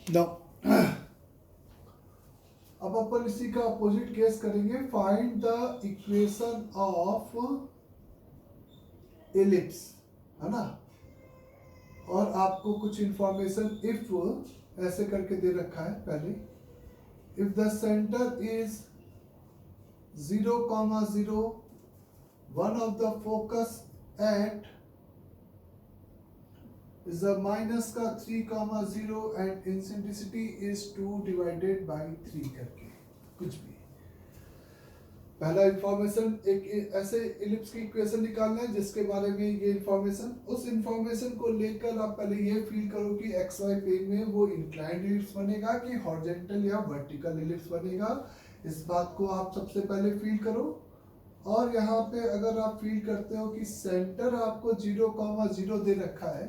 Now अब अपन इसी का अपोजिट केस करेंगे. Find the equation of ellipse, है ना. और आपको कुछ इंफॉर्मेशन इफ ऐसे करके दे रखा है पहले. If the centre is 0,0, one of the focus at is the minus का 3,0 एंड इंसेंट्रिसिटी इज 2 डिवाइडेड बाई 3 करके कुछ भी. पहला इंफॉर्मेशन एक ऐसे इलिप्स की इक्वेशन निकालना है जिसके बारे में ये इंफॉर्मेशन. उस इंफॉर्मेशन को लेकर आप पहले ये फील करो कि एक्स वाई प्लेन में वो इंक्लाइंड इलिप्स बनेगा कि हॉरिजॉन्टल या वर्टिकल इलिप्स बनेगा. इस बात को आप सबसे पहले फील करो. और यहाँ पे अगर आप फील करते हो कि सेंटर आपको 0,0 दे रखा है,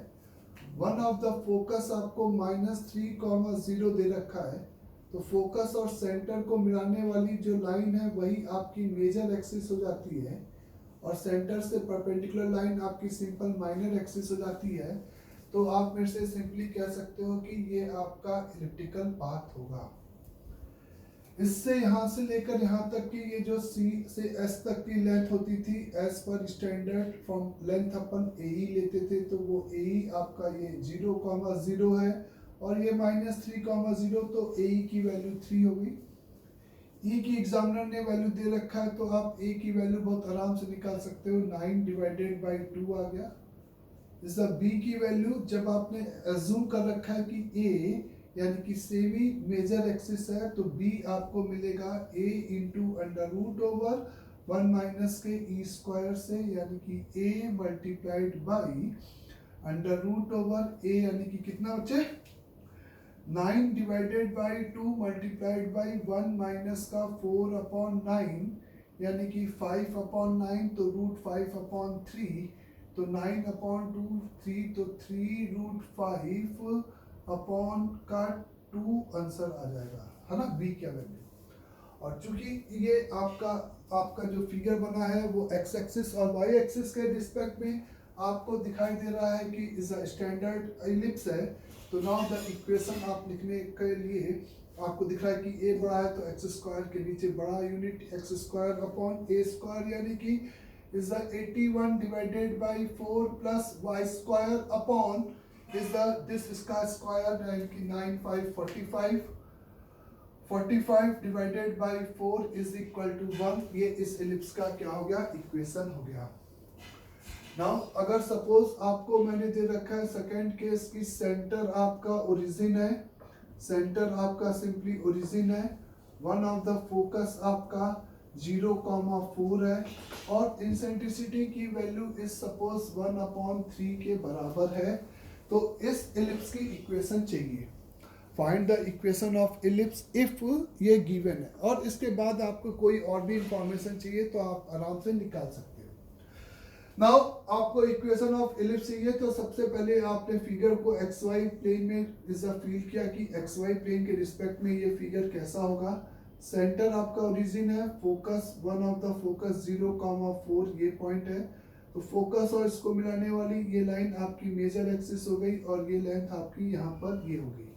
वन ऑफ द फोकस आपको -3,0 दे रखा है, तो फोकस और सेंटर को मिलाने वाली जो लाइन है वही आपकी मेजर एक्सिस हो जाती है, और सेंटर से परपेंडिकुलर लाइन आपकी सिंपल माइनर एक्सिस हो जाती है. तो आप मेरे से सिंपली कह सकते हो कि ये आपका इलिप्टिकल पाथ होगा. इससे यहाँ से लेकर यहाँ तक की ये जो C से S तक की लेंथ होती थी, एज पर स्टैंडर्ड फ्रॉम लेंथ अपन AE लेते थे, तो वो AE आपका ये 0,0 है, और ये -3,0, तो AE की वैल्यू 3 हो गई. E की एग्जामिनर ने वैल्यू दे रखा है, तो आप A की वैल्यू बहुत आराम से निकाल सकते हो. 9 डिवाइडेड बाई 2 आ गया. इस B की वैल्यू जब आपने एज्यूम कर रखा है कि A यानी कि सेमी मेजर एक्सिस है, तो B आपको मिलेगा A into under root over 1 minus के E स्क्वायर से, यानी कि A multiplied by under root over A, यानी कि कितना बचे 9 divided by 2 multiplied by 1 minus का 4/9, यानी कि 5/9, तो √5/3, तो 9/2 3, तो 3√5 अपॉन का 2 आंसर आ जाएगा, है ना, बी क्या वैल्यू. और चूंकि ये आपका जो फिगर बना है वो एक्स एक्सिस और वाई एक्सिस के रिस्पेक्ट में आपको दिखाई दे रहा है कि इज अ स्टैंडर्ड इलिप्स है. तो नाउ द इक्वेशन आप लिखने के लिए आपको दिख रहा है कि ए बड़ा है, तो एक्स स्क्वायर के नीचे बड़ा unit x square upon a square, यानी कि is the 81 divided by 4 plus y square upon is the this इसका स्क्वायर, यानी कि 9 5 45, 45 divided by 4 is equal to 1. ये इस एलिप्स का क्या हो गया, इक्वेशन हो गया. नाउ अगर सपोज आपको मैंने दे रखा है सेकंड केस की सेंटर आपका ओरिजिन है, सेंटर आपका सिंपली ओरिजिन है, वन ऑफ द फोकस आपका 0,4 है, और इंसेंट्रिसिटी की वैल्यू इज सपोज 1/3 के बराबर है. तो इस इलिप्स की इक्वेशन चाहिए. Find the equation of ellipse if ये गिवन है, और इसके बाद आपको कोई और भी इंफॉर्मेशन चाहिए तो आप आराम से निकाल सकते हो. नाउ आपको इक्वेशन ऑफ इलिप्स चाहिए, तो सबसे पहले आपने फिगर को एक्स वाई प्लेन में इज फील किया कि एक्स वाई प्लेन के रिस्पेक्ट में ये फिगर कैसा होगा. सेंटर आपका ओरिजिन है, focus one of the focus 0,4 ये पॉइंट है, तो फोकस और इसको मिलाने वाली ये लाइन आपकी मेजर एक्सिस हो गई, और ये लेंथ आपकी यहाँ पर ये हो गई.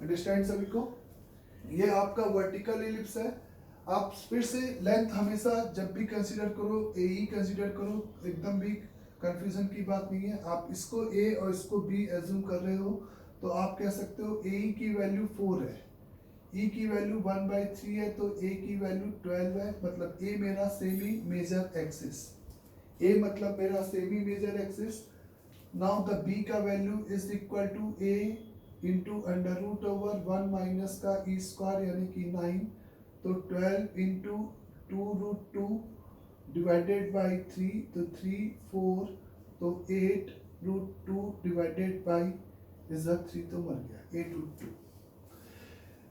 अंडरस्टैंड सभी को. ये आपका वर्टिकल इलिप्स है. आप फिर से लेंथ हमेशा जब भी कंसीडर करो AE कंसीडर करो, एकदम भी कंफ्यूजन की बात नहीं है. आप इसको A और इसको B एज्यूम कर रहे हो, तो आप कह सकते हो AE की वैल्यू 4 है, E की वैल्यू 1/3 है, तो A की वैल्यू 12 है. मतलब A मेरा सेमी मेजर एक्सिस, A मतलब मेरा semi major axis. Now the B का value is equal to A into under root over 1 minus का E स्क्वायर, यानी कि 9, तो 12 इंटू 2√2 डिवाइडेड बाई 3, तो 3 4, तो 8√2 डिवाइडेड बाई इज 3, तो मर गया 8√2.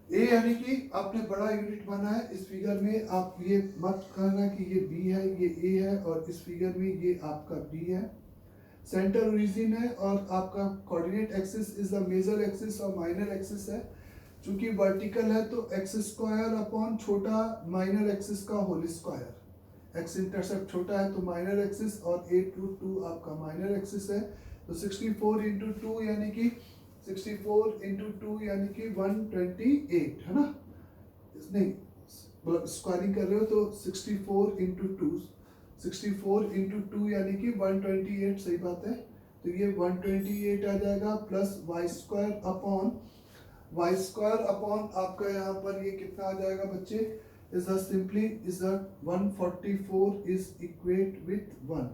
ए यानी कि आपने बड़ा यूनिट बना है. इस फिगर में आप ये मत कहना कि ये B है, ये A है, और इस फिगर में ये आपका B है. सेंटर ओरिजिन है, और आपका coordinate axis is the major axis और माइनर एक्सिस है. चूंकि वर्टिकल है तो एक्स स्क्वायर अपॉन छोटा माइनर एक्सिस का होल स्क्वायर, एक्स इंटरसेप्ट छोटा है तो माइनर एक्सिस, और 8√2 आपका माइनर एक्सिस है. तो 64 इंटू 2 यानी कि 64 इंटू 2 यानी कि 128 है ना, नहीं स्क्वायरिंग कर रहे हो तो 64 इंटू 2, 64 इंटू 2 यानी कि 128, सही बात है। तो ये 128 आ जाएगा प्लस वाई स्क्वायर अपॉन आपका यहाँ पर ये कितना आ जाएगा बच्चे, is simply is 144 is equate with 1।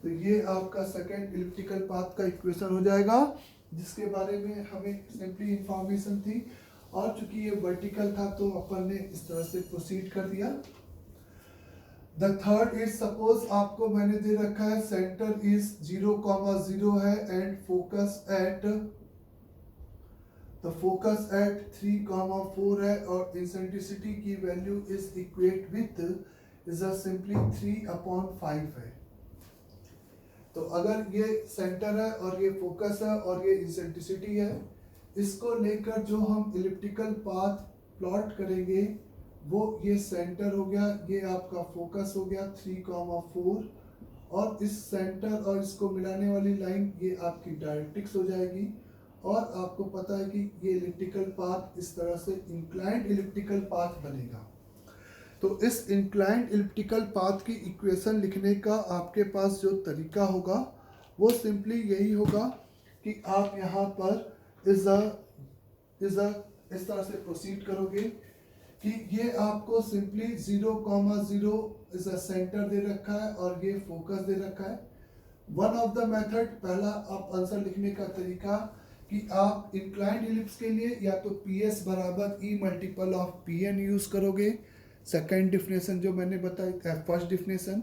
तो ये आपका सेकंड इलिप्टिकल पाथ का इक्वेशन हो जाएगा, जिसके बारे में हमें सिंपली इंफॉर्मेशन थी। और चूंकि ये वर्टिकल था तो अपन ने इस तरह से प्रोसीड कर दिया। द थर्ड इज सपोज आपको मैंने दे रखा है सेंटर इज 0,0 है एंड फोकस एट 3,4 है और इंसेंट्रिसिटी की value is equate with is simply 3/5 है। तो अगर ये सेंटर है और ये फोकस है और ये इंसेंट्रिसिटी है, इसको लेकर जो हम इलिप्टिकल पाथ प्लॉट करेंगे वो ये सेंटर हो गया, ये आपका फोकस हो गया 3,4 और इस सेंटर और इसको मिलाने वाली लाइन ये आपकी डायरेक्ट्रिक्स हो जाएगी। और आपको पता है कि ये इलिप्टिकल पाथ इस तरह से इंक्लाइंड इलिप्टिकल पाथ बनेगा। तो इस इंक्लाइंड इलिप्टिकल पाथ की इक्वेशन लिखने का आपके पास जो तरीका होगा वो सिंपली यही होगा कि आप यहाँ पर इस तरह से प्रोसीड करोगे कि ये आपको सिंपली 0,0 इज अ सेंटर दे रखा है और ये फोकस दे रखा है। वन ऑफ द मेथड, पहला आप आंसर लिखने का तरीका कि आप इंक्लाइंड इलिप्स के लिए या तो PS बराबर E multiple of PN use करोगे। सेकेंड डिफिनेशन जो मैंने बताया, first definition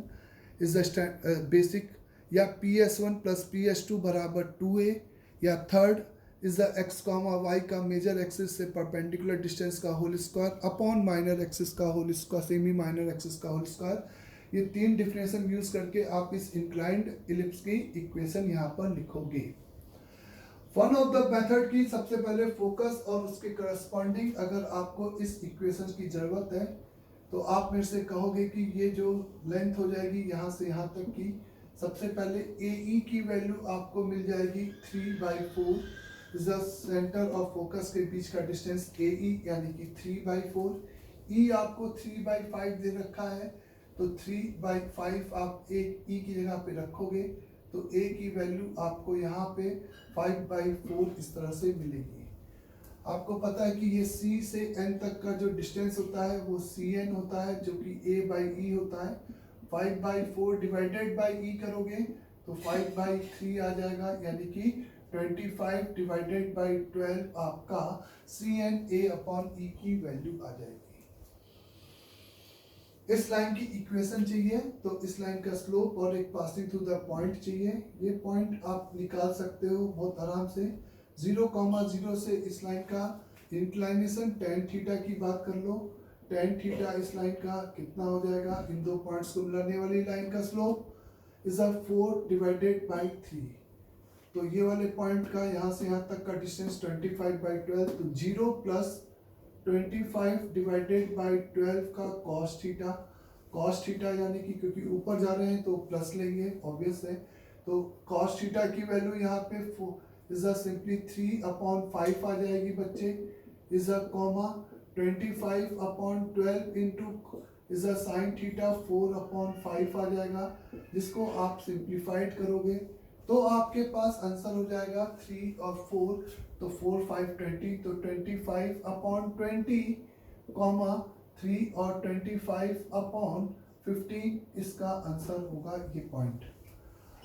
is the basic, या PS1 प्लस PS2 बराबर 2A, या third is the x, y का मेजर एक्सिस से परपेंडिकुलर डिस्टेंस का whole square upon minor axis का whole square, semi minor axis का होल स्क्वायर। ये तीन डिफिनेशन यूज करके आप इस इंक्लाइंड इलिप्स की इक्वेशन यहाँ पर लिखोगे। वन ऑफ द मेथड की सबसे पहले फोकस और उसके करस्पॉन्डिंग अगर आपको इस इक्वेशन की जरूरत है तो आप मेरे से कहोगे कि ये जो लेंथ हो जाएगी यहाँ से यहाँ तक की, सबसे पहले AE की वैल्यू आपको मिल जाएगी 3/4 इज द सेंटर और फोकस के बीच का डिस्टेंस AE यानी कि 3/4। E आपको 3/5 दे रखा है तो 3/5 आप E की जगह पे रखोगे तो A की वैल्यू आपको यहाँ पे 5/4 इस तरह से मिलेगी। आपको पता है कि ये C से N तक का जो डिस्टेंस होता है वो CN होता है जो कि A/E होता है। 5/4 डिवाइडेड बाई E करोगे तो 5/3 आ जाएगा, यानी कि 25 डिवाइडेड बाई 12 आपका CN A/E की वैल्यू आ जाएगी। इस लाइन की इक्वेशन चाहिए तो इस लाइन का स्लोप और एक पासिंग थ्रू द पॉइंट चाहिए। ये पॉइंट आप निकाल सकते हो बहुत आराम से। 0,0 से इस लाइन का इंक्लाइनेशन tan थीटा की बात कर लो, tan थीटा इस लाइन का कितना हो जाएगा, इन दो पॉइंट्स को मिलाने वाली लाइन का स्लोप इज 4 डिवाइडेड बाई 3। तो ये वाले पॉइंट का यहाँ से यहाँ तक का डिस्टेंस 25/12, तो 0 प्लस 25 डिवाइडेड बाई 12 का cos थीटा यानी कि क्योंकि ऊपर जा रहे हैं तो प्लस लेंगे, ऑब्वियस है। तो cos थीटा की वैल्यू यहाँ पे इज सिंपली 3/5 आ जाएगी बच्चे, is 25/12 into is sine theta 4/5 आ जाएगा, जिसको आप सिंप्लीफाइड करोगे तो आपके पास आंसर हो जाएगा 3 और 4, तो 4 5 20, तो 25/20 3 और 25/15 इसका आंसर होगा ये पॉइंट।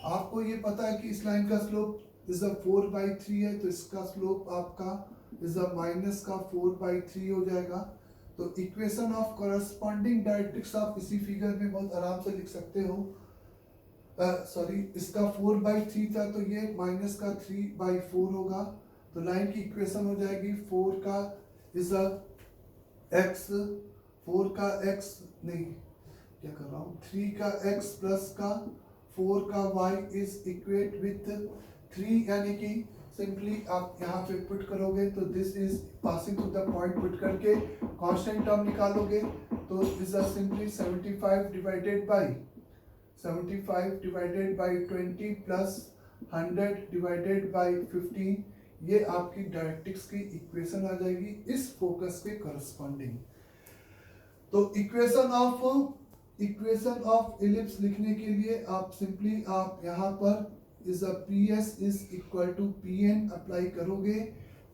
आपको ये पता है कि इस लाइन का स्लोप इज 4/3 है तो इसका स्लोप आपका इज माइनस का 4/3 हो जाएगा। तो इक्वेशन ऑफ करस्पॉन्डिंग डायरेक्ट्रिक्स आप इसी फिगर में बहुत आराम से लिख सकते हो। सॉरी इसका 4/3 था तो ये माइनस का 3/4 होगा। तो लाइन की इक्वेशन हो जाएगी 4 का इज x, 4 का x नहीं क्या कर रहा हूँ, 3 का x प्लस का 4 का y इज इक्वेट विथ 3, यानी कि सिंपली आप यहाँ पे पुट करोगे तो this is passing to the point, put करके कांस्टेंट टर्म निकालोगे तो is simply 75 divided by 20 plus 100 divided by 15, ये आपकी डायरेक्ट्रिक्स की इक्वेशन आ जाएगी इस फोकस के करस्पॉन्डिंग। तो इक्वेशन ऑफ इलिप्स लिखने के लिए आप सिंपली आप यहाँ पर is a P S is equal to P N apply करोगे।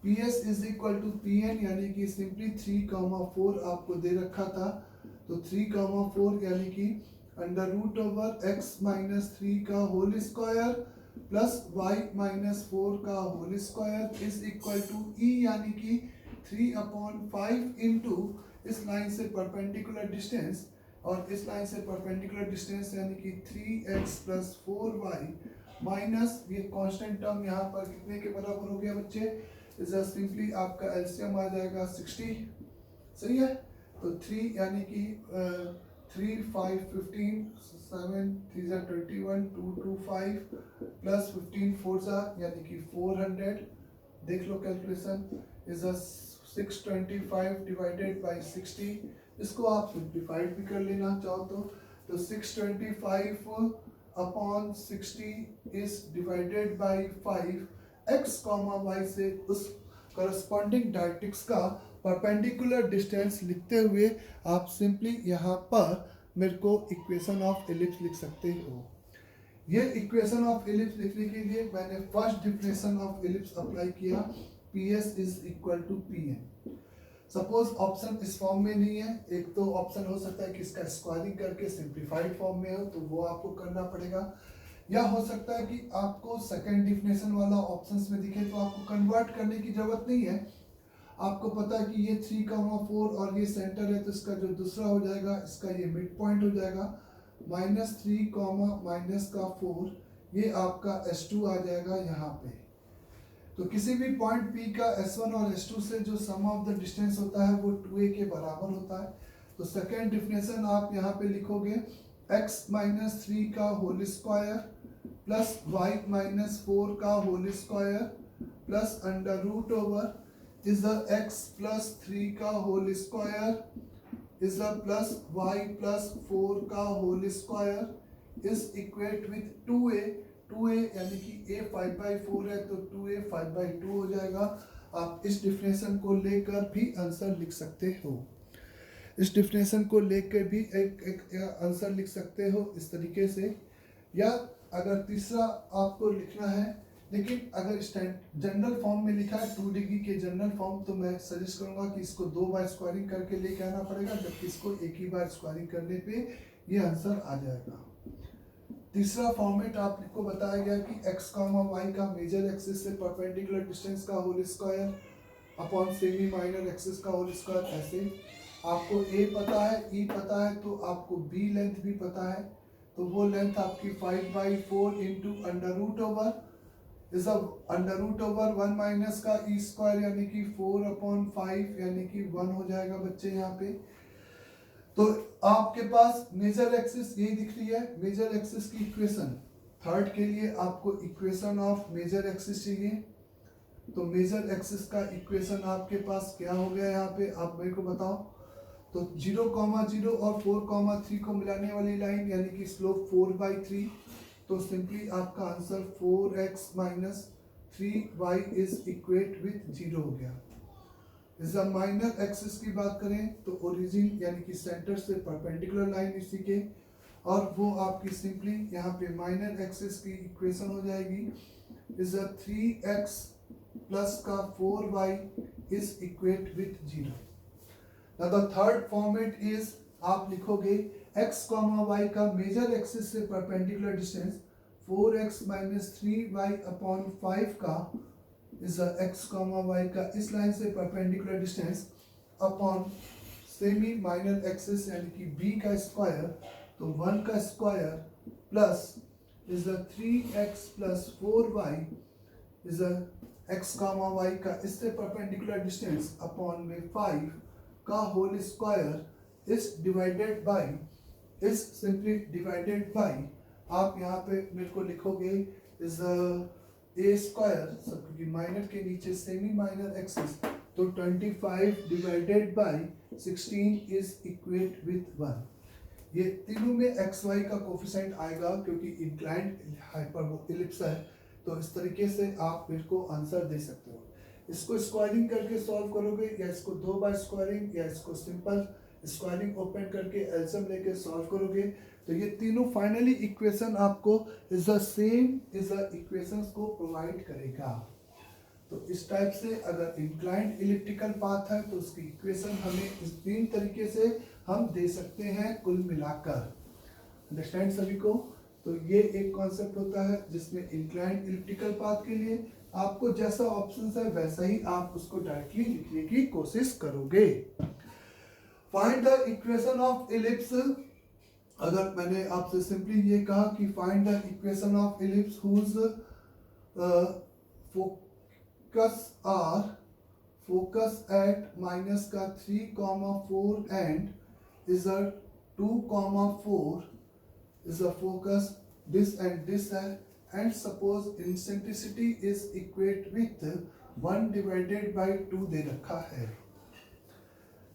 P S is equal to P N यानी कि सिंपली 3,4 आपको दे रखा था, तो 3,4 यानी कि under root over X minus 3 का whole square plus Y minus 4 का whole square is equal to E यानी कि 3/5 इंटू इस लाइन से परपेंडिकुलर डिस्टेंस और इस लाइन से परपेंडिकुलर डिस्टेंस यानी कि 3x प्लस 4y माइनस ये कांस्टेंट टर्म यहाँ पर कितने के बराबर हो गया बच्चे, इज सिंपली आपका एलसीएम आ जाएगा 60, सही है। तो 3 यानी कि 3 5 15 7 3 21 2 2 5 प्लस 15 4 यानी कि 400, देख लो कैलकुलेशन, इज 625 डिवाइडेड बाई 60। इसको आप सिंप्लीफाइड भी कर लेना चाहो तो 625 upon 60 is divided by 5 x comma y से उस करस्पॉन्डिंग डायरेक्ट्रिक्स का परपेंडिकुलर डिस्टेंस लिखते हुए आप सिंपली यहाँ पर मेरे को इक्वेशन ऑफ एलिप्स लिख सकते हो। ये इक्वेशन ऑफ एलिप्स लिखने के लिए मैंने first definition of ellipse apply किया, P S is equal to P N. Suppose option इस फॉर्म में नहीं है, एक तो ऑप्शन हो सकता है कि इसका स्क्वायरिंग करके सिंप्लीफाइड फॉर्म में हो, तो वो आपको करना पड़ेगा, या हो सकता है कि आपको सेकंड डिफिनेशन वाला ऑप्शंस में दिखे तो आपको कन्वर्ट करने की जरूरत नहीं है। आपको पता है कि ये 3,4 और ये सेंटर है, तो इसका जो दूसरा हो जाएगा इसका ये मिड पॉइंट हो जाएगा -3 माइनस का 4, ये आपका S2 आ जाएगा यहाँ पे। तो किसी भी पॉइंट P का S1 और S2 से जो सम ऑफ द डिस्टेंस होता है वो 2a के बराबर होता है। तो सेकेंड डिफिनेशन आप यहाँ पे लिखोगे x माइनस 3 का whole square plus y minus 4 का whole square plus under root over is the x plus 3 का whole square is the plus y plus 4 का whole square is equate with 2a यानी कि a 5/4 है तो 2a 5/2 हो जाएगा। आप इस डिफिनेशन को लेकर भी आंसर लिख सकते हो, इस डिफिनेशन को लेकर भी एक आंसर लिख सकते हो इस तरीके से। या अगर तीसरा आपको लिखना है, लेकिन अगर जनरल फॉर्म में लिखा है 2 डिग्री के जनरल फॉर्म, तो मैं सजेस्ट करूंगा कि इसको 2 बार स्क्वायरिंग करके लेके आना पड़ेगा, जबकि इसको एक ही बार स्क्वायरिंग करने पे ये आंसर आ जाएगा। तीसरा फॉर्मेट आपको बताया गया कि x, y का मेजर एक्सिस से परपेंडिकुलर डिस्टेंस का whole square upon semi minor axis का होल स्क्वायर। ऐसे आपको a पता है, e पता है, तो आपको b लेंथ भी पता है, तो वो लेंथ आपकी 5/4 into under root over is under root over 1 minus का e स्क्वायर यानी कि 4/5 यानी कि 1 हो जाएगा बच्चे यहाँ पे। तो आपके पास मेजर एक्सिस यही दिख रही है, मेजर एक्सिस की इक्वेशन। थर्ड के लिए आपको इक्वेशन ऑफ मेजर एक्सिस चाहिए, तो मेजर एक्सिस का इक्वेशन आपके पास क्या हो गया यहाँ पे आप मेरे को बताओ। तो 0,0 और 4,3 को मिलाने वाली लाइन यानी कि स्लोप 4/3, तो सिंपली आपका answer 4x minus 3y is equate with 0 हो गया। इस माइनर एक्सिस की बात करें तो ओरिजिन यानी कि सेंटर से परपेंडिकुलर लाइन इसी के, और वो आपकी सिंपली यहाँ पे माइनर एक्सिस की इक्वेशन हो जाएगी इज 3x प्लस का 4y is equate with 0। Now the third format is आप लिखोगे x, y का मेजर एक्सिस से perpendicular distance 4x minus 3y upon 5 का इज x, y का इस लाइन से perpendicular distance upon semi minor axis यानी कि b का स्क्वायर, तो 1 का square plus is 3x plus 4y is x, y का इससे परपेंडिकुलर डिस्टेंस अपॉन में 5 का whole square is divided by is simply divided by आप यहाँ पे मेरे को लिखोगे इज a स्क्वायर, सब क्योंकि माइनर के नीचे सेमी माइनर एक्सिस, तो 25 divided by 16 is equate with 1। ये तीनों में xy का कोफिशिएंट आएगा क्योंकि इंक्लाइंड हाइपरबोलिक है, तो इस तरीके से आप मेरे को आंसर दे सकते हो। इसको स्क्वायरिंग करके सॉल्व करोगे या इसको 2 बार स्क्वायरिंग या इसको सिंपल स्क्वायरिंग ओपन करके एलसीएम लेके सॉल्व करोगे तो ये तीनों फाइनली इक्वेशन आपको is the same is the equations को प्रोवाइड करेगा। तो इस टाइप से अगर इंक्लाइंड इलिप्टिकल पाथ है तो उसकी इक्वेशन हमें इस 3 तरीके से हम दे सकते हैं कुल मिलाकर। अंडरस्टैंड सभी को? तो ये एक कॉन्सेप्ट होता है जिसमें इंक्लाइंड इलिप्टिकल पाथ के लिए आपको जैसा ऑप्शन है वैसा ही आप उसको डायरेक्टली लिखने की कोशिश करोगे। Find the equation of ellipse. अगर मैंने आपसे सिंपली ये कहा कि find the equation of ellipse whose focus at minus का 3,4 and is a 2,4 is a focus this and this है and suppose eccentricity is equate with 1 divided by 2 दे रखा है।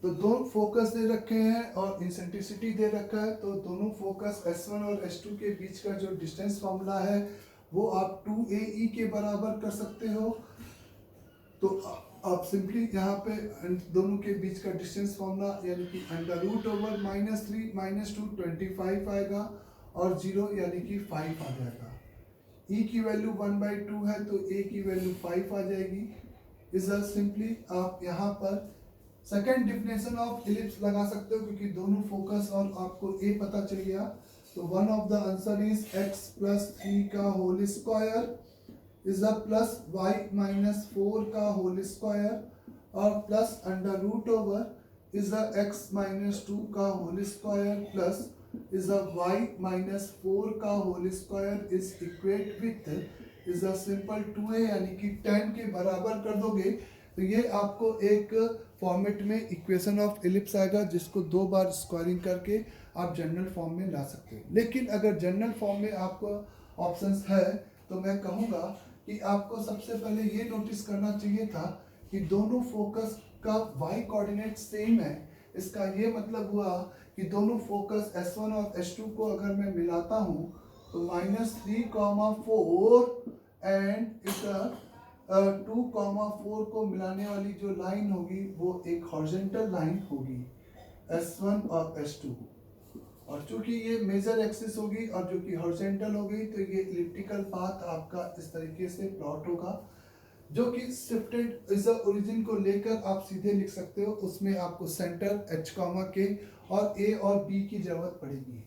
तो दोनों फोकस दे रखे हैं और इंसेंट्रिसिटी दे रखा है, तो दोनों फोकस S1 और S2 के बीच का जो डिस्टेंस फॉर्मूला है वो आप 2AE के बराबर कर सकते हो। तो आप सिंपली यहाँ पे दोनों के बीच का डिस्टेंस फॉर्मूला यानी कि √/-3 - 2 25 आएगा और 0 यानी कि 5 आ जाएगा। E की वैल्यू 1/2 है तो A की वैल्यू 5 आ जाएगी। इस सिंपली आप यहाँ पर सेकेंड डिफिनेशन ऑफ इलिप्स लगा सकते हो क्योंकि दोनों फोकस और आपको A पता चल गया। तो one of the answer is x + 3 का whole square is a plus y - 4 का होल स्क्वायर और प्लस √ इज अ x - 2 का whole square plus is a y - 4 का whole square is equate with is a simple 2a यानी कि 10 के बराबर कर दोगे तो ये आपको एक फॉर्मेट में इक्वेशन ऑफ इलिप्स आएगा जिसको 2 बार स्क्वायरिंग करके आप जनरल फॉर्म में ला सकते हो। लेकिन अगर जनरल फॉर्म में आपको ऑप्शंस है तो मैं कहूँगा कि आपको सबसे पहले ये नोटिस करना चाहिए था कि दोनों फोकस का y कोऑर्डिनेट सेम है। इसका ये मतलब हुआ कि दोनों फोकस S1 और S2 को अगर मैं मिलाता हूँ तो -3,4 एंड इसका 2,4 को मिलाने वाली जो लाइन होगी वो एक हॉरिजॉन्टल लाइन होगी S1 और S2 और चूंकि ये मेजर एक्सिस होगी और जो कि हॉरिजॉन्टल हो गई तो ये इलिप्टिकल पाथ आपका इस तरीके से प्लॉट होगा जो कि शिफ्टेड इज ओरिजिन को लेकर आप सीधे लिख सकते हो। उसमें आपको सेंटर H, K और A और B की जरूरत पड़ेगी।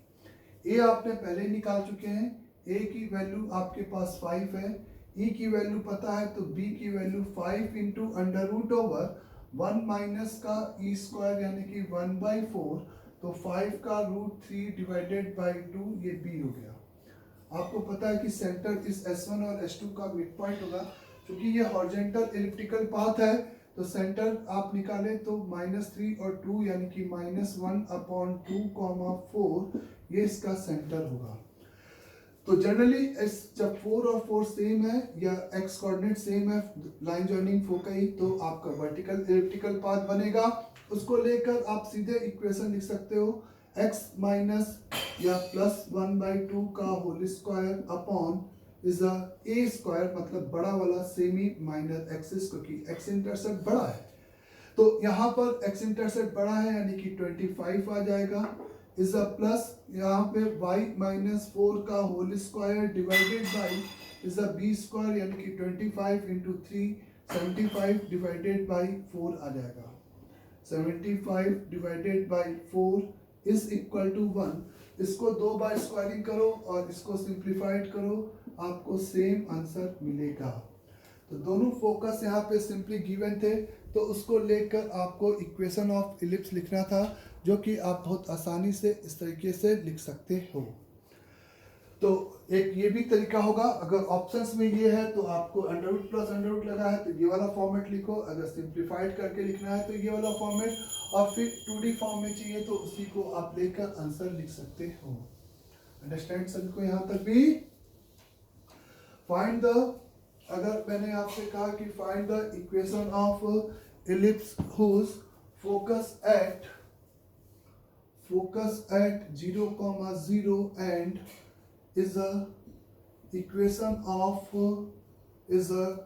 A आपने पहले निकाल चुके हैं, A की वैल्यू आपके पास 5 है, E की वैल्यू पता है तो B की वैल्यू 5 इंटू √1 माइनस का E स्क्वायर यानी कि 1/4 तो 5 का √3 डिवाइडेड बाई 2 ये B हो गया। आपको पता है कि सेंटर इस S1 और S2 का मिड पॉइंट होगा। क्योंकि ये हॉरिजॉन्टल इलिप्टिकल पाथ है तो सेंटर आप निकाले तो -3 और 2 यानी कि -1/2,4 ये इसका सेंटर होगा। तो जनरली जब 4 और 4 सेम है या x कोऑर्डिनेट सेम है लाइन जॉइनिंग फोकई तो आपका वर्टिकल इलिप्टिकल पाथ बनेगा। उसको लेकर आप सीधे इक्वेशन लिख सकते हो x माइनस या +1/2 का whole square upon is a square मतलब बड़ा वाला सेमी माइनर एक्सिस क्योंकि x इंटरसेप्ट बड़ा है तो यहाँ पर x इंटरसेप्ट बड़ा है यानी कि 25 आ जाएगा इज अ प्लस यहाँ पे y - 4 का whole square divided by is a b square यानी कि 25 इंटू 3 75 डिवाइडेड बाई 4 आ जाएगा। 75 divided by 4 is equal to 1। इसको 2 बार स्क्वायरिंग करो और इसको सिंप्लीफाइड करो आपको सेम आंसर मिलेगा। तो दोनों फोकस यहाँ पे सिंपली गिवन थे तो उसको लेकर आपको इक्वेशन ऑफ इलिप्स लिखना था जो कि आप बहुत आसानी से इस तरीके से लिख सकते हो। तो एक ये भी तरीका होगा अगर ऑप्शंस में ये है तो आपको √ प्लस √ लगा है तो ये वाला फॉर्मेट लिखो, अगर सिंप्लीफाइड करके लिखना है तो ये वाला फॉर्मेट और फिर 2D फॉर्म में चाहिए तो उसी को आप लेकर आंसर लिख सकते हो। अंडरस्टैंड सभी को यहाँ तक भी? फाइंड द अगर मैंने आपसे कहा कि find the equation of ellipse whose focus at 0,0 and is a equation of is a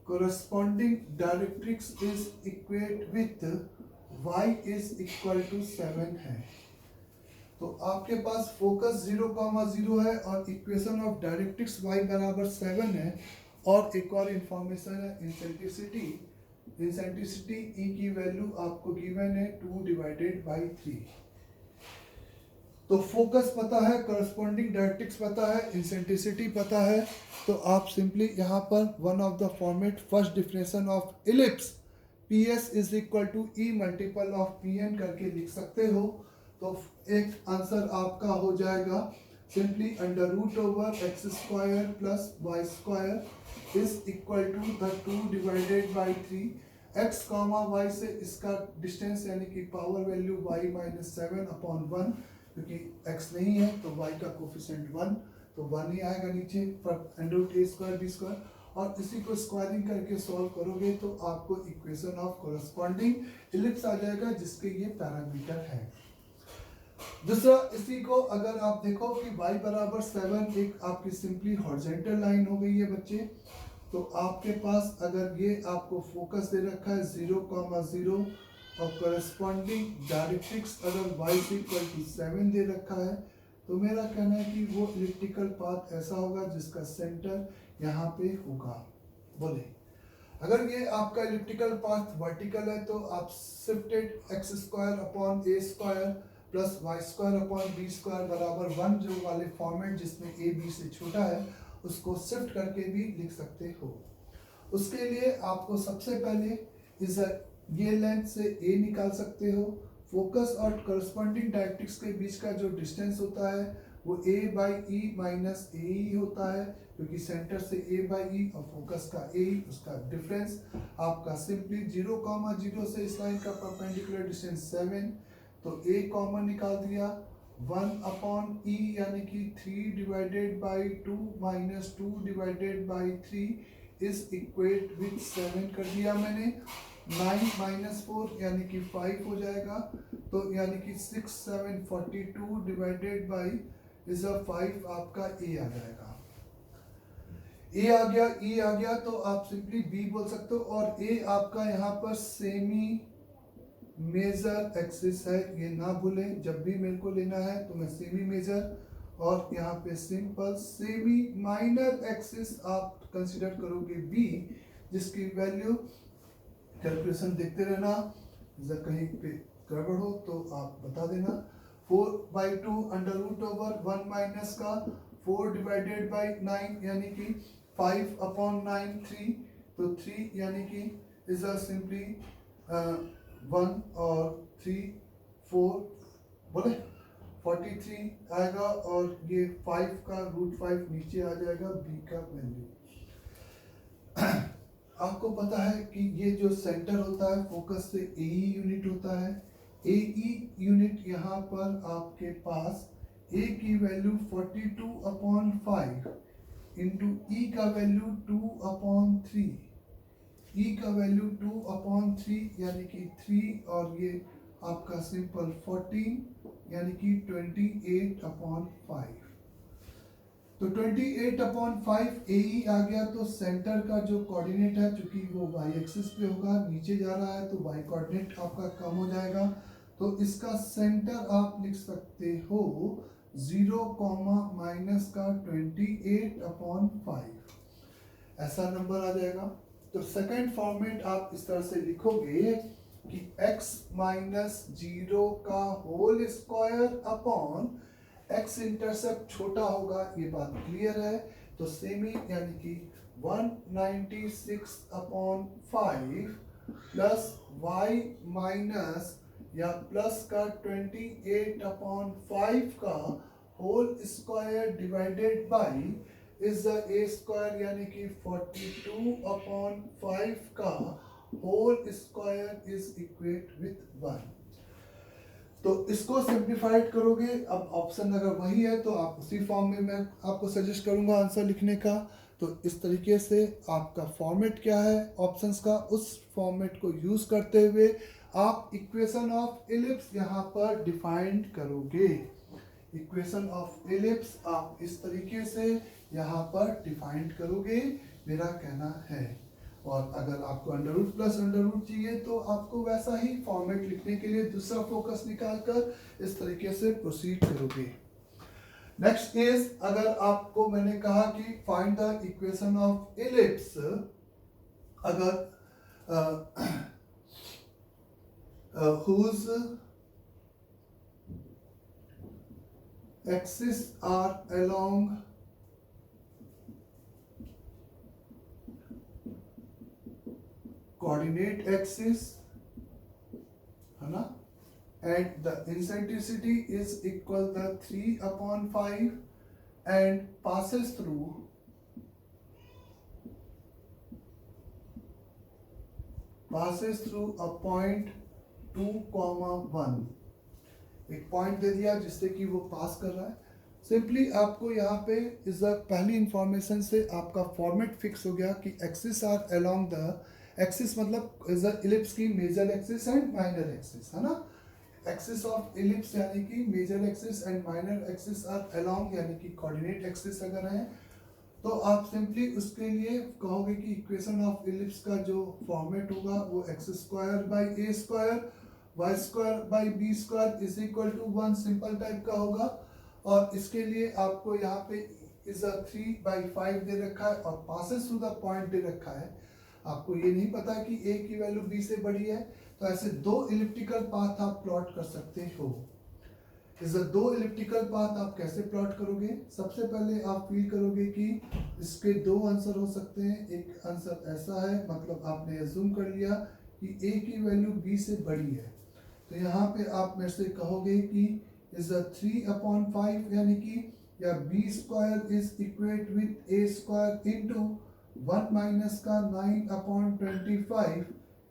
corresponding directrix is equate with y is equal to 7 है। तो आपके पास फोकस 0,0 है और इक्वेशन ऑफ डायरेक्ट्रिक्स y बराबर 7 है। और एक और इंफॉर्मेशन है इंसेंट्रिसिटी। इंसेंट्रिसिटी E की वैल्यू आपको गिवन है 2/3। तो फोकस पता है, करस्पॉन्डिंग डायरेक्ट्रिक्स पता है, इंसेंट्रिसिटी पता है। तो आप सिंपली यहाँ पर one of the format first definition of ellipse PS is equal to E multiple of PN करके लिख सकते हो। तो एक आंसर आपका हो जाएगा simply under root over x² plus y² is equal to the 2/3। x, y से इसका डिस्टेंस यानी कि पावर वैल्यू y - 7/1, क्योंकि x नहीं है तो y का कोफिशिएंट 1, तो 1 ही आएगा नीचे पर √a² b²। और इसी को स्क्वायरिंग करके सॉल्व करोगे तो आपको इक्वेशन ऑफ कोरस्पॉन्डिंग इलिप्स आ जाएगा जिसके ये पैरामीटर है। दूसरा, इसी को अगर आप देखो कि y बराबर 7 एक आपकी सिंपली हॉरिजॉन्टल लाइन हो गई है बच्चे। तो आपके पास अगर ये आपको फोकस दे रखा है 0,0 और करस्पॉन्डिंग डायरेक्ट्रिक्स अगर y = 7 दे रखा है, तो मेरा कहना है कि वो इलिप्टिकल पाथ ऐसा होगा जिसका सेंटर यहाँ पे होगा। बोले अगर ये आपका इलिप्टिकल पाथ वर्टिकल है तो आप शिफ्टेड x² प्लस y² बराबर 1 जो वाले फॉर्मेट जिसमें a b से छोटा है उसको शिफ्ट करके भी लिख सकते हो। उसके लिए आपको सबसे पहले इस ये लेंथ से a निकाल सकते हो। फोकस और करस्पॉन्डिंग डायरेक्ट्रिक्स के बीच का जो डिस्टेंस होता है वो a/e माइनस ae होता है, क्योंकि सेंटर से a/e और फोकस का a उसका डिफरेंस आपका सिंपली 0,0 से इस लाइन का परपेंडिकुलर डिस्टेंस 7, तो a कॉमन निकाल दिया 1/e यानी कि 3/2 माइनस 2/3 इज इक्वेट विथ 7 कर दिया मैंने। 9 - 4 यानी कि 5 हो जाएगा, तो यानी कि 6 7 42 डिवाइडेड बाई इज अ 5 आपका a आ जाएगा। a आ गया, e आ गया, तो आप सिंपली b बोल सकते हो। और a आपका यहाँ पर सेमी मेजर एक्सिस है, ये ना भूलें। जब भी मेरे को लेना है तो मैं सेमी मेजर और यहाँ पे सिंपल सेमी माइनर एक्सिस आप कंसीडर करोगे b, जिसकी वैल्यू कैलकुलेशन देखते रहना, जब कहीं पे गड़बड़ हो तो आप बता देना। 4/2 अंडर रूट ओवर 1 माइनस का 4/9 यानी कि 5/9 3, तो 3 यानी कि इज सिंपली 1 और 3 4 बोले 43 आएगा, और ये 5 का √5 नीचे आ जाएगा b का वैल्यू। आपको पता है कि ये जो सेंटर होता है फोकस से AE यूनिट होता है। AE यूनिट यहाँ पर आपके पास A की वैल्यू 42/5 इंटू E का वैल्यू 2/3, E का वैल्यू 2/3 यानी कि 3, और ये आपका सिंपल 14 यानी कि 28/5। तो 28/5 AE आ गया, तो सेंटर का जो कोऑर्डिनेट है चूंकि वो y एक्सिस पे होगा, नीचे जा रहा है तो y कोऑर्डिनेट आपका कम हो जाएगा, तो इसका सेंटर आप लिख सकते हो 0, माइनस का 28/5 ऐसा नंबर आ जाएगा। तो सेकंड फॉर्मेट आप इस तरह से लिखोगे कि x - 0 का whole square upon x intercept छोटा होगा, ये बात क्लियर है। तो सेमी यानी कि 196/5 प्लस y माइनस या प्लस का 28/5 का whole square divided by is the a² यानी कि 42/5 का whole square is equate with 1। तो इसको सिंप्लीफाइड करोगे, अब ऑप्शन अगर वही है तो आप उसी फॉर्म में मैं आपको सजेस्ट करूंगा आंसर लिखने का। तो इस तरीके से आपका फॉर्मेट क्या है ऑप्शंस का, उस फॉर्मेट को यूज करते हुए आप इक्वेशन ऑफ इलिप्स यहाँ पर डिफाइंड करोगे। इक्वेशन ऑफ एलिप्स आप इस तरीके से यहाँ पर डिफाइन करोगे, मेरा कहना है। और अगर आपको under root plus under root चाहिए तो आपको वैसा ही फॉर्मेट लिखने के लिए दूसरा फोकस निकालकर इस तरीके से प्रोसीड करोगे। नेक्स्ट इज, अगर आपको मैंने कहा कि find the equation of ellipse, अगर whose axes are along coordinate axis, है ना, and the eccentricity is equal to 3/5 and passes through a point 2,1। एक पॉइंट दे दिया जिससे कि वो पास कर रहा है। सिंपली आपको यहाँ पे इस पहली इंफॉर्मेशन से आपका फॉर्मेट फिक्स हो गया कि axis are along the axis, मतलब इज द इलिप्स की major axis and minor axis, है ना। एक्सिस ऑफ इलिप्स यानी कि major axis and minor axis are along यानी कि कोऑर्डिनेट एक्सिस अगर है तो आप सिंपली उसके लिए कहोगे कि इक्वेशन ऑफ इलिप्स का जो फॉर्मेट होगा वो x square by a square y square by b square is equal to 1 simple type का होगा। और इसके लिए आपको यहाँ पे इज 3/5 दे रखा है और पासेस थ्रू द पॉइंट दे रखा है। आपको ये नहीं पता कि ए की वैल्यू बी से बड़ी है, तो ऐसे दो इलिप्टिकल पाथ आप प्लॉट कर सकते हो। इस दो इलिप्टिकल पाथ आप कैसे प्लॉट करोगे? सबसे पहले आप फील करोगे कि इसके दो आंसर हो सकते हैं। एक आंसर ऐसा है, मतलब आपने अज्यूम कर लिया कि ए की वैल्यू बी से बड़ी है, तो यहाँ पे आप मेरे से कहोगे कि इज 3/5 यानी कि या b square is equate with a square into 1 minus का 9/25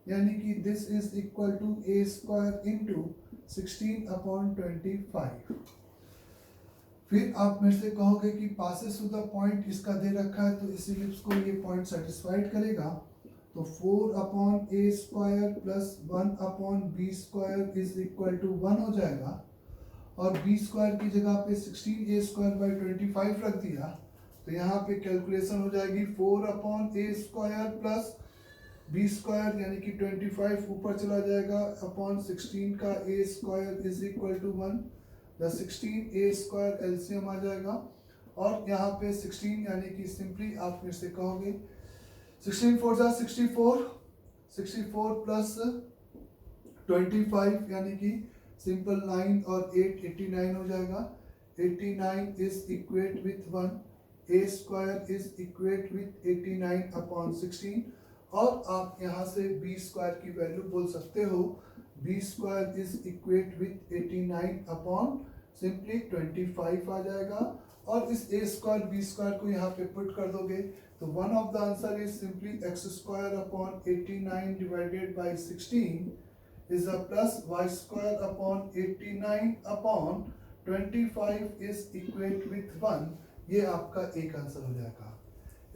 यानी कि this is equal to a square into 16/25। फिर आप मेरे से कहोगे कि पासेस टू द पॉइंट इसका दे रखा है, तो इस इलिप्स को ये पॉइंट सेटिस्फाइड करेगा, तो 4/a square plus 1/b square is equal to 1 हो जाएगा। और b स्क्वायर की जगह पे 16a स्क्वायर बाई 25 रख दिया, तो यहाँ पे कैलकुलेशन हो जाएगी 4/a square plus b square यानी कि 25 ऊपर चला जाएगा अपॉन 16 का a square is equal to 1। The 16a square LCM आ जाएगा और यहाँ पे 16 यानी कि सिंपली आप मेरे से कहोगे 16 4 जा 64, 64 प्लस 25 यानी कि सिंपल 9 और 8 89 हो जाएगा। 89 is equate with 1, a square is equate with 89/16 और आप यहाँ से b स्क्वायर की वैल्यू बोल सकते हो। b square is equate with 89 simply 25 आ जाएगा और इस a स्क्वायर b स्क्वायर को यहाँ पे पुट कर दोगे, तो one of the answer is simply x square upon 89 divided by 16 is a plus y square upon 89/25 is equate with 1। ये आपका एक आंसर हो जाएगा।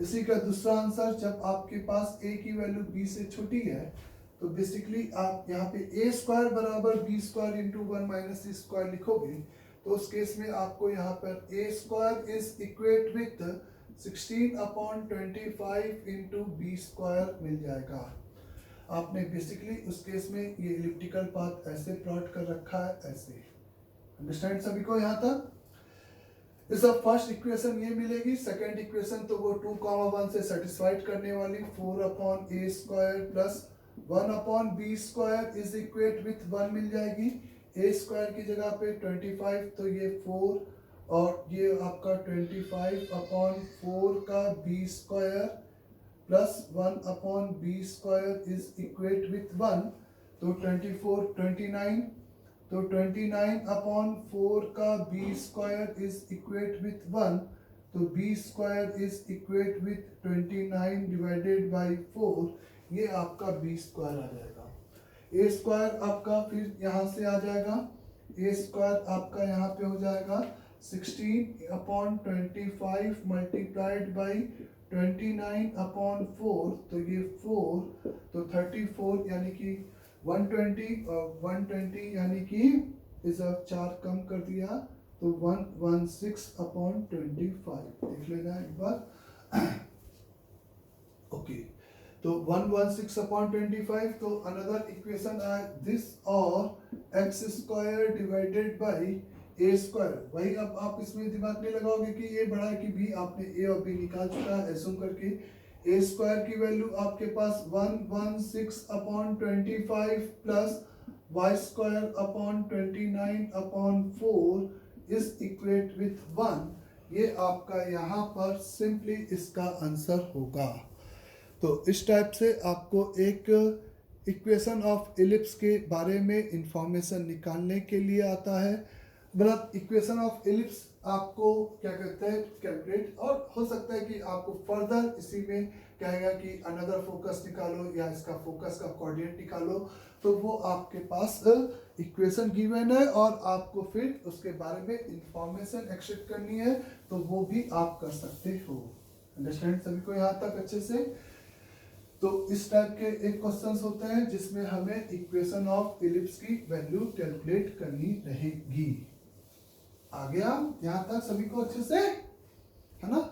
इसी का दूसरा आंसर, जब आपके पास a की वैल्यू b से छोटी है तो बेसिकली आप यहाँ पे a स्क्वायर बराबर b square into 1 minus c square लिखोगे, तो उस केस में आपको यहाँ पर a square is equate with 16/25 into b square मिल जाएगा। आपने बेसिकली उस केस में ये इलिप्टिकल पाथ ऐसे प्लॉट कर रखा है, ऐसे। अंडरस्टैंड सभी को यहाँ तक? इस फर्स्ट इक्वेशन ये मिलेगी। सेकंड इक्वेशन तो वो 2,1 से सेटिस्फाइड करने वाली 4/a square plus 1/b square is equate with 1 मिल जाएगी। a स्क्वायर की जगह पे 25, तो ये 4 और ये आपका 25/4 का b square plus 1/b square is equate with 1, तो 29, तो 29/4 का b square is equate with 1, तो b square is equate with 29 divided by 4, ये आपका b स्क्वायर आ जाएगा। a स्क्वायर आपका फिर यहाँ से आ जाएगा, a स्क्वायर आपका यहाँ पे हो जाएगा 16/25 मल्टीप्लाइड बाई 29/4, तो ये 4, तो 34 यानी कि 120 और 120 यानी कि इस 4 कम कर दिया तो 116/25 देख लेना एक बार। ओके, तो 116/25, तो अनदर इक्वेशन है दिस और x² divided by a square. वही अब आप इसमें दिमाग नहीं लगाओगे कि ये बड़ा है कि b, आपने a और b निकाल चुका है एज्यूम करके। a स्क्वायर की वैल्यू आपके पास 116/25 plus y²/29/4 is equate with 1। ये आपका यहाँ पर सिंपली इसका आंसर होगा। तो इस टाइप से आपको एक इक्वेशन ऑफ इलिप्स के बारे में इंफॉर्मेशन निकालने के लिए आता है। मतलब इक्वेशन ऑफ इलिप्स आपको क्या कहते हैं कैलकुलेट, और हो सकता है कि आपको फर्दर इसी में कहेगा कि अनदर फोकस निकालो या इसका फोकस का कोऑर्डिनेट निकालो, तो वो आपके पास इक्वेशन गिवन है और आपको फिर उसके बारे में इंफॉर्मेशन एक्सट्रैक्ट करनी है, तो वो भी आप कर सकते हो। अंडरस्टैंड सभी को यहाँ तक अच्छे से? तो इस टाइप के एक क्वेश्चंस होते हैं जिसमें हमें इक्वेशन ऑफ इलिप्स की वैल्यू कैलकुलेट करनी रहेगी। आ गया यहाँ तक सभी को अच्छे से, है ना?